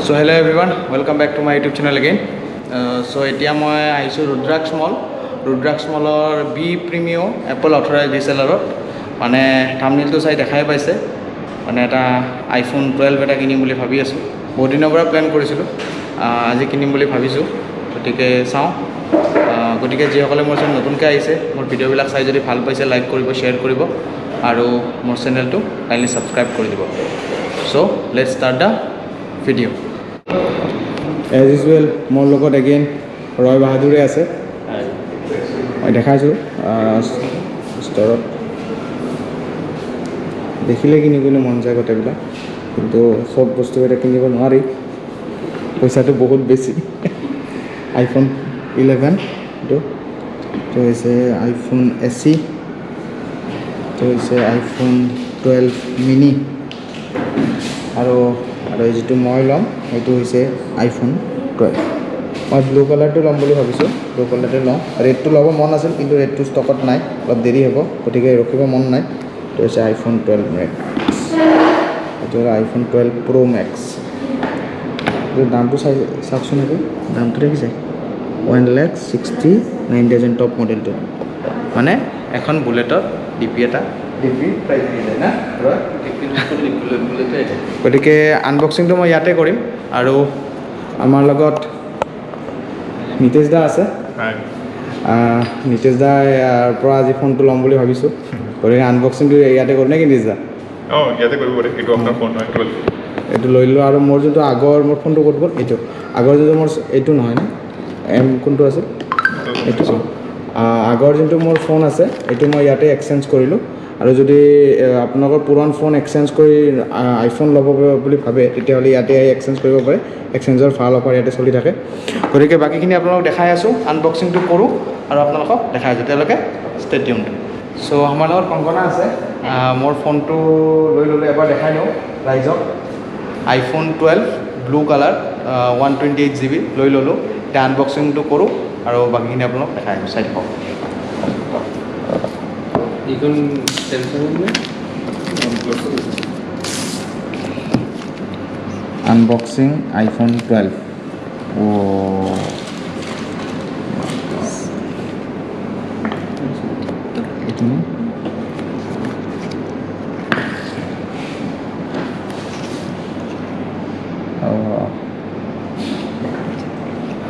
So hello everyone, welcome back to my YouTube channel again. So এতিয়া মই আহিছোঁ ৰুদ্ৰাক্স মলৰ বি প্ৰিমিও এপল অথৰাইজ ৰিচেলাৰত মানে থাম্বনেইলটো চাই দেখাই পাইছে মানে এটা আইফোন 12 এটা কিনিম বুলি ভাবি আছোঁ বহুত দিনৰ পৰা প্ল্যান কৰিছিলোঁ আজি কিনিম বুলি ভাবিছোঁ গতিকে চাওঁ গতিকে যিসকলে মোৰ চেনেল নতুনকৈ আহিছে মোৰ ভিডিঅ'বিলাক চাই যদি ভাল পাইছে লাইক কৰিব শ্বেয়াৰ কৰিব আৰু মোৰ চেনেলটো কাইণ্ডলি ছাবস্ক্ৰাইব কৰি দিব so' let's start the video' as usual মোৰ লগত এগেইন ৰয় বাহাদুৰে আছে মই দেখাইছোঁ ষ্টৰত দেখিলে কিনিবলৈ মন যায় গোটেইবিলাক কিন্তু চব বস্তু এটা কিনিব নোৱাৰি পইচাটো বহুত বেছি আইফোন 11 এইটো হৈছে আইফোন SE এইটো হৈছে আইফোন 12 মিনি আৰু যিটো মই ল'ম সেইটো হৈছে আইফোন 12 মই ব্লু কালাৰটো ল'ম বুলি ভাবিছোঁ ব্লু কালাৰটো লওঁ ৰেডটো ল'ব মন আছিল কিন্তু ৰেডটো ষ্টকত নাই অলপ দেৰি হ'ব গতিকে ৰখিব মন নাই এইটো হৈছে আইফোন 12 মেক্স এইটো আইফোন 12 প্ৰ' মেক্স এইটো দামটো চাওকচোন এইটো দামটো দেখিছে 1,69,000 টপ মডেলটো মানে এখন বুলেটৰ ডিপি প্ৰাইজ দি যায় না গতিকে আনবক্সিংটো মই ইয়াতে কৰিম আৰু আমাৰ লগত নিতেশ দা আছে নিতেশ দাৰ পৰা আজি ফোনটো ল'ম বুলি ভাবিছোঁ গতিকে আনবক্সিংটো ইয়াতে কৰিম নেকি নিতেশ দা ইয়াতে কৰিব পাৰে এইটো আপোনাৰ ফোন হয় এইটো লৈ লওঁ আৰু মোৰ যোনটো আগৰ মোৰ ফোনটো ক'ত গ'ল এইটো আগৰ যোনটো মোৰ এইটো নহয় ন কোনটো আছিল এইটো আগৰ যোনটো মোৰ ফোন আছে এইটো মই ইয়াতে এক্সচেঞ্জ কৰিলোঁ আৰু যদি আপোনালোকৰ পুৰাণ ফোন এক্সচেঞ্জ কৰি আইফোন ল'ব বুলি ভাবে তেতিয়াহ'লে ইয়াতে এক্সচেঞ্জ কৰিব পাৰে এক্সচেঞ্জৰ ভাল অফাৰ ইয়াতে চলি থাকে গতিকে বাকীখিনি আপোনালোকক দেখাই আছোঁ আনবক্সিংটো কৰোঁ আৰু আপোনালোকক দেখাই আছোঁ তেতিয়ালৈকে ষ্টে টিউনড চ' আমাৰ লগত কংকনা আছে মোৰ ফোনটো লৈ ল'লে এবাৰ দেখাই দিওঁ ৰাইজক আইফোন 12 ব্লু কালাৰ 128 GB লৈ ল'লোঁ এতিয়া আনবক্সিংটো কৰোঁ আৰু বাকীখিনি আপোনালোকক দেখাই আছোঁ চাই থাকক এইখন টেনশ্যন আনবক্সিং আইফোন 12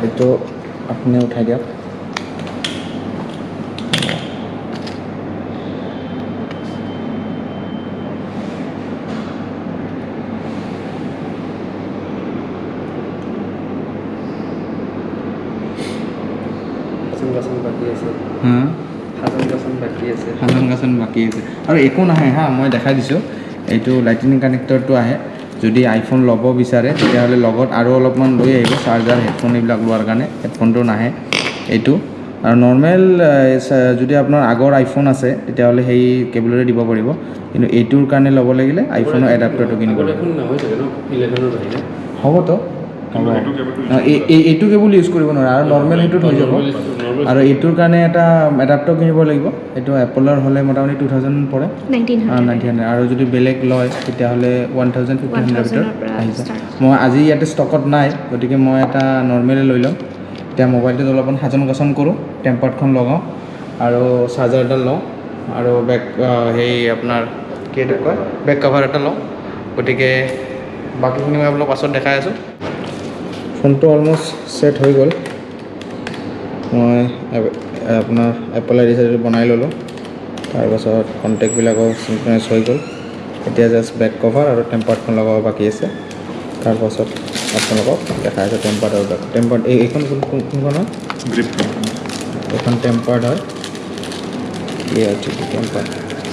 এইটো আপুনি উঠাই দিয়ক সাধাৰণ বাকী আছে আৰু একো নাহে হা মই দেখাই দিছোঁ এইটো লাইটনিং কানেক্টৰটো আহে যদি আইফোন ল'ব বিচাৰে তেতিয়াহ'লে লগত আৰু অলপমান লৈ আহিব চাৰ্জাৰ হেডফোন এইবিলাক লোৱাৰ কাৰণে হেডফোনটো নাহে এইটো আৰু নৰ্মেল যদি আপোনাৰ আগৰ আইফোন আছে তেতিয়াহ'লে সেই কেবলেৰে দিব পাৰিব কিন্তু এইটোৰ কাৰণে ল'ব লাগিলে আইফোনৰ এডাপ্টাৰটো কিনিব লাগিব হ'বতো এইটো কেবল ইউজ কৰিব নোৱাৰে আৰু নৰ্মেল সেইটোত হৈ যাব আৰু এইটোৰ কাৰণে এটা এডাপ্টাৰ কিনিব লাগিব এইটো এপলৰ হ'লে মোটামুটি 2000 পৰে 1900 আৰু যদি বেলেগ লয় তেতিয়াহ'লে 1500 ভিতৰত আহি যায় মই আজি ইয়াতে ষ্টকত নাই গতিকে মই এটা নৰ্মেলে লৈ ল'ম এতিয়া মোবাইলটোত অলপমান সাজন কাচন কৰোঁ টেম্পাৰখন লগাওঁ আৰু চাৰ্জাৰ এটা লওঁ আৰু সেই আপোনাৰ কি এটা কয় বেক কভাৰ এটা লওঁ গতিকে বাকীখিনি মই আপোনাক পাছত দেখাই আছোঁ ফোনটো অলমষ্ট ছেট হৈ গ'ল মই আপোনাৰ এপল আইডি চাইডি বনাই ল'লোঁ তাৰপাছত কণ্টেক্টবিলাকো চিনক্ৰনাইজ হৈ গ'ল এতিয়া জাষ্ট বেক কভাৰ আৰু টেম্পাৰখন লগাব বাকী আছে তাৰপাছত আপোনালোকক দেখাই আছে টেম্পাৰ্ড আৰু টেম্পাৰ্ড এইখন কোনখন হয় এইখন টেম্পাৰ্ড হয়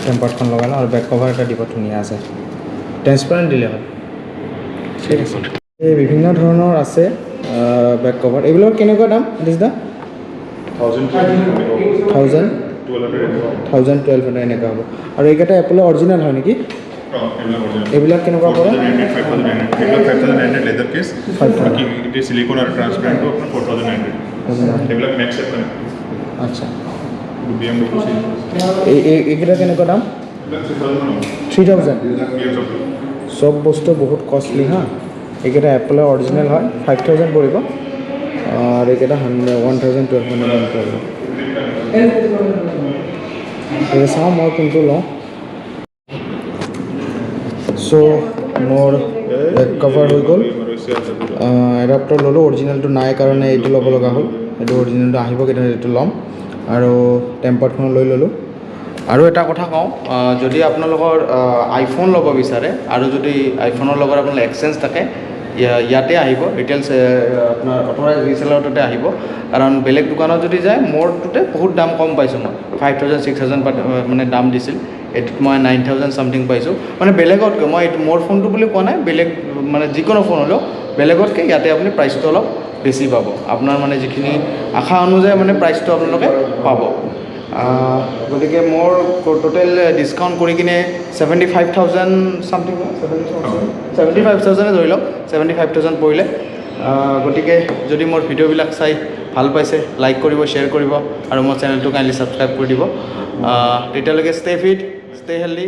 টেম্পাৰ্ডখন লগাই লওঁ আৰু বেক কভাৰ এটা দিব ধুনীয়া আছে ট্ৰেন্সপাৰেণ্ট দিলে হয় ঠিক আছে এই বিভিন্ন ধৰণৰ আছে বেক কভাৰ এইবিলাকৰ কেনেকুৱা দাম দিছ দা 1200 এনেকুৱা হ'ব আৰু এইকেইটা এপলৰ অৰিজিনেল হয় নেকি এইবিলাক কেনেকুৱা পৰে লেদাৰ কেছ বাকি সিলিকন আৰু ট্ৰান্সপাৰেণ্ট আপোনাৰ 4900 এইবিলাক মেক্স এপ আচ্ছা BMW এইকেইটা কেনেকুৱা দাম 3000 সব বস্তু বহুত কষ্টলি হা এইকেইটা এপলৰ অৰিজিনেল হয় 5000 পৰিব আৰু এইকেইটা 1200 পৰিব এতিয়া চাওঁ মই কোনটো লওঁ চ' মোৰ বেক কভাৰ হৈ গ'ল এডাপ্টাৰ ল'লোঁ অৰিজিনেলটো নাই কাৰণে এইটো ল'ব লগা হ'ল এইটো অৰিজিনেলটো আহিব কেতিয়া এইটো ল'ম আৰু টেম্পাৰখন লৈ ল'লোঁ আৰু এটা কথা কওঁ যদি আপোনালোকৰ আইফোন ল'ব বিচাৰে আৰু যদি আইফোনৰ লগত আপোনাৰ এক্সচেঞ্জ থাকে ইয়াতে আহিব ৰিটেইল আপোনাৰ অথৰাইজ ৰিচেলাৰতে আহিব কাৰণ বেলেগ দোকানত যদি যায় মোৰটোতে বহুত দাম কম পাইছোঁ মই 5000 6000 মানে দাম দিছিল এইটোত মই 9000 চামথিং পাইছোঁ মানে বেলেগতকৈ মই এইটো মোৰ ফোনটো বুলি কোৱা নাই বেলেগ মানে যিকোনো ফোন হ'লেও বেলেগতকৈ ইয়াতে আপুনি প্ৰাইচটো অলপ বেছি পাব আপোনাৰ মানে যিখিনি আশা অনুযায়ী মানে প্ৰাইচটো আপোনালোকে পাব গতিকে মোৰ টোটেল ডিছকাউণ্ট কৰি কিনে 75000 চামথিং 75000 ধৰি লওক 75000 পৰিলে গতিকে যদি মোৰ ভিডিঅ'বিলাক চাই ভাল পাইছে লাইক কৰিব শ্বেয়াৰ কৰিব আৰু মোৰ চেনেলটো কাইণ্ডলি ছাবস্ক্ৰাইব কৰি দিব তেতিয়ালৈকে ষ্টে ফিট ষ্টে হেল্ডি